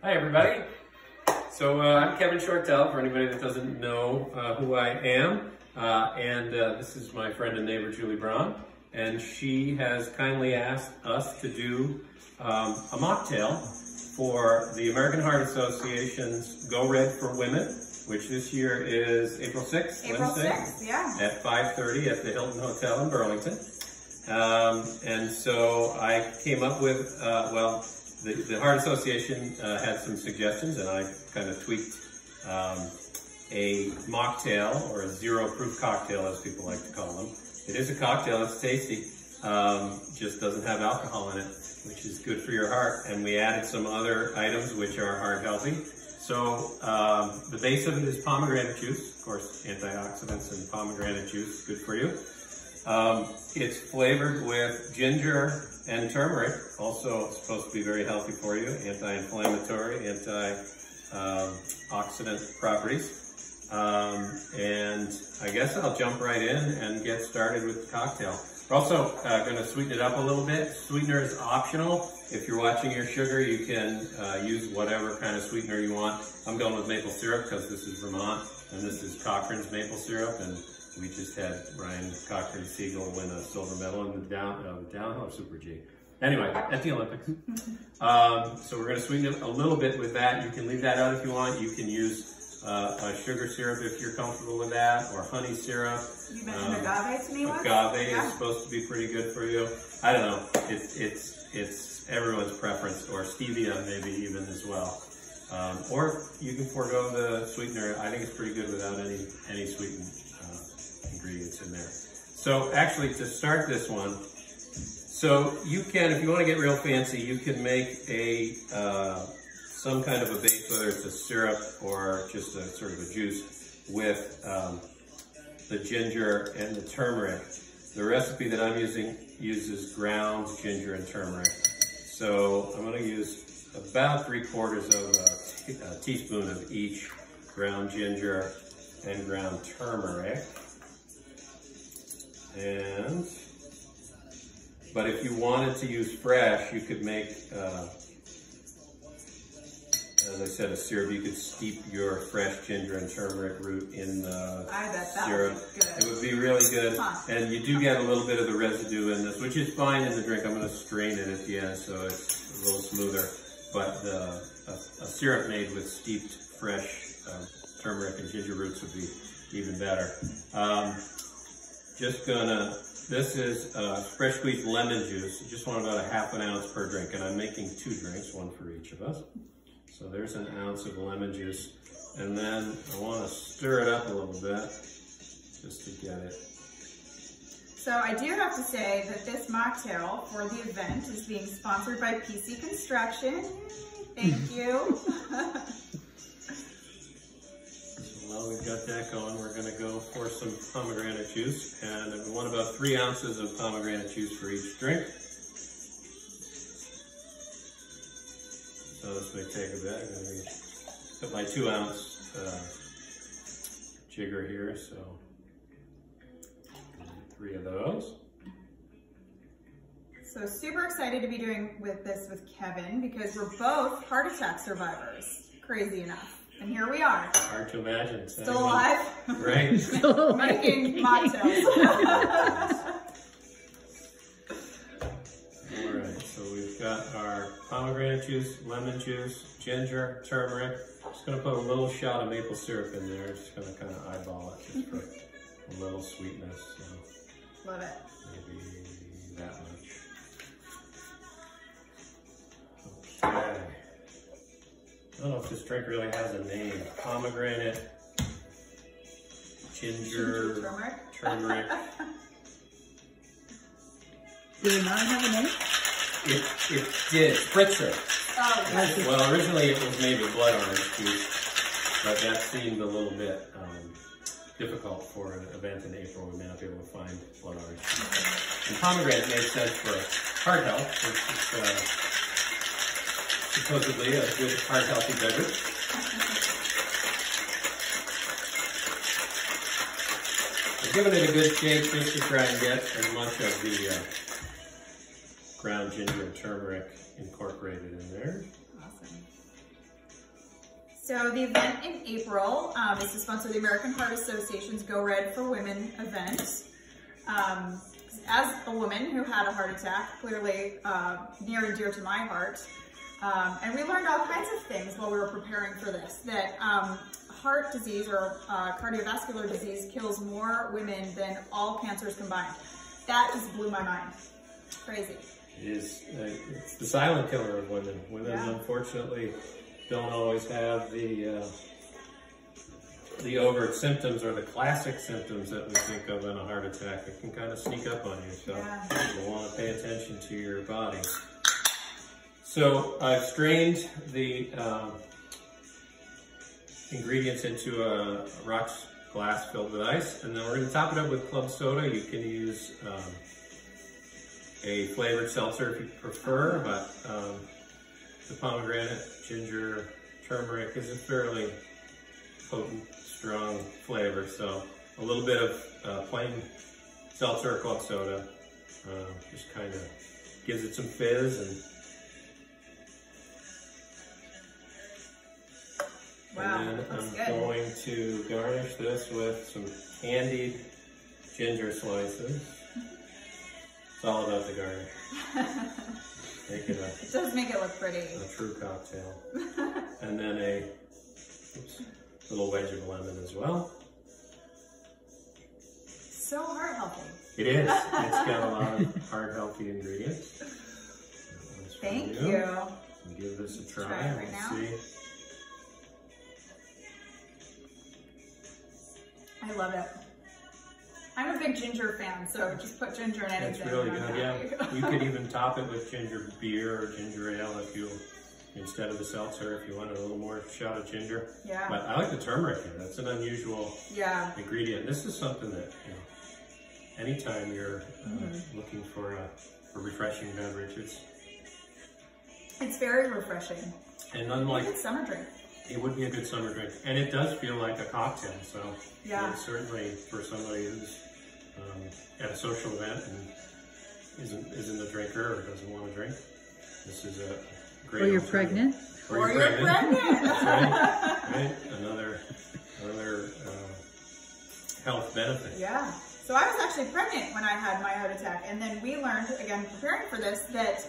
Hi everybody. So I'm Kevin Shortell, for anybody that doesn't know who I am. This is my friend and neighbor Julie Braun. And she has kindly asked us to do a mocktail for the American Heart Association's Go Red for Women, which this year is April 6th, April Wednesday, 6th, yeah. At 5:30 at the Hilton Hotel in Burlington. And so I came up with, the Heart Association had some suggestions, and I kind of tweaked a mocktail, or a zero-proof cocktail, as people like to call them. It is a cocktail, it's tasty, just doesn't have alcohol in it, which is good for your heart. And we added some other items which are heart healthy. So the base of it is pomegranate juice, of course, antioxidants and pomegranate juice, good for you. It's flavored with ginger and turmeric, also supposed to be very healthy for you, anti-inflammatory, antioxidant properties. And I guess I'll jump right in and get started with the cocktail. We're also going to sweeten it up a little bit. Sweetener is optional. If you're watching your sugar, you can use whatever kind of sweetener you want. I'm going with maple syrup because this is Vermont, and this is Cochrane's maple syrup, and we just had Ryan Cochrane Siegel win a silver medal in the downhill Super G. Anyway, at the Olympics. So we're going to sweeten it a little bit with that. You can leave that out if you want. You can use a sugar syrup if you're comfortable with that, or honey syrup. You mentioned agave to me once? Agave is supposed to be pretty good for you. I don't know. It's everyone's preference, or stevia maybe even as well. Or you can forego the sweetener. I think it's pretty good without any sweetened ingredients in there. So actually, to start this one, so you can, if you want to get real fancy, you can make a some kind of a base, whether it's a syrup or just a sort of a juice, with the ginger and the turmeric. The recipe that I'm using uses ground ginger and turmeric. So I'm going to use about 3/4 of a teaspoon of each ground ginger and ground turmeric. But if you wanted to use fresh, you could make, as I said, a syrup. You could steep your fresh ginger and turmeric root in the syrup. It would be really good. And you do get a little bit of the residue in this, which is fine in the drink. I'm going to strain it at the end so it's a little smoother. But a syrup made with steeped fresh turmeric and ginger roots would be even better. This is fresh squeezed lemon juice. You just want about 1/2 ounce per drink, and I'm making 2 drinks, one for each of us. So there's 1 ounce of lemon juice, and then I want to stir it up a little bit just to get it. So I do have to say that this mocktail for the event is being sponsored by PC Construction. Thank you. Well, we've got that going. We're going to go for some pomegranate juice, and we want about 3 ounces of pomegranate juice for each drink. So this may take a bit. I'm going to put my 2 ounce jigger here, so 3 of those. So super excited to be doing this with Kevin, because we're both heart attack survivors, crazy enough. And here we are. Hard to imagine. Still alive. Right. Making mocktails. All right, so we've got our pomegranate juice, lemon juice, ginger, turmeric. Just going to put a little shot of maple syrup in there. Just going to kind of eyeball it just for a little sweetness. So love it. Maybe that much. Okay. I don't know if this drink really has a name. Pomegranate, ginger, turmeric. Did it not have a name? It did. Spritzer. Oh, okay. Well, originally it was made with blood orange juice, but that seemed a little bit difficult for an event in April. We may not be able to find blood orange juice. And pomegranate made sense for heart health. It's supposedly a good heart-healthy beverage. I've given it a good shake just to try and get as much of the ground ginger and turmeric incorporated in there. Awesome. So the event in April is to sponsor the American Heart Association's Go Red for Women event. As a woman who had a heart attack, clearly near and dear to my heart, and we learned all kinds of things while we were preparing for this, that heart disease or cardiovascular disease kills more women than all cancers combined. That just blew my mind. Crazy. It is, it's the silent killer of women. Women, unfortunately, don't always have the overt symptoms or the classic symptoms that we think of in a heart attack. It can kind of sneak up on you, so you'll want to pay attention to your body. So I've strained the ingredients into a rocks glass filled with ice, and then we're going to top it up with club soda. You can use a flavored seltzer if you prefer, but the pomegranate, ginger, turmeric is a fairly potent, strong flavor. So a little bit of plain seltzer or club soda just kind of gives it some fizz. And then I'm going to garnish this with some candied ginger slices. It's all about the garnish. Make it it does make it look pretty. A true cocktail. And then a little wedge of lemon as well. So heart healthy. It is. It's got a lot of heart healthy ingredients. Thank you. Give this a try. Try it right now. See. I love it. I'm a big ginger fan, so just put ginger in anything. It's really good, yeah. You could even top it with ginger beer or ginger ale if you, instead of the seltzer, if you wanted a little more shot of ginger. Yeah. But I like the turmeric here. That's an unusual ingredient. This is something that, you know, anytime you're looking for a refreshing beverage, it's very refreshing. And unlike, it's a summer drink. It would be a good summer drink. And it does feel like a cocktail, so certainly for somebody who's at a social event and isn't a drinker or doesn't want to drink, this is a great Or you're pregnant. Or you're pregnant. That's right. Right? Another health benefit. Yeah. So I was actually pregnant when I had my heart attack, and then we learned, again, preparing for this, that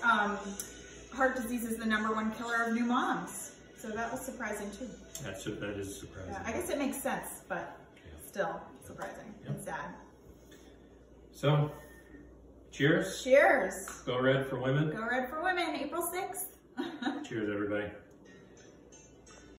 heart disease is the #1 killer of new moms. So that was surprising too. That is surprising. Yeah, I guess it makes sense, but still surprising and sad. So, cheers. Cheers. Go Red for Women. Go Red for Women, April 6th. Cheers, everybody.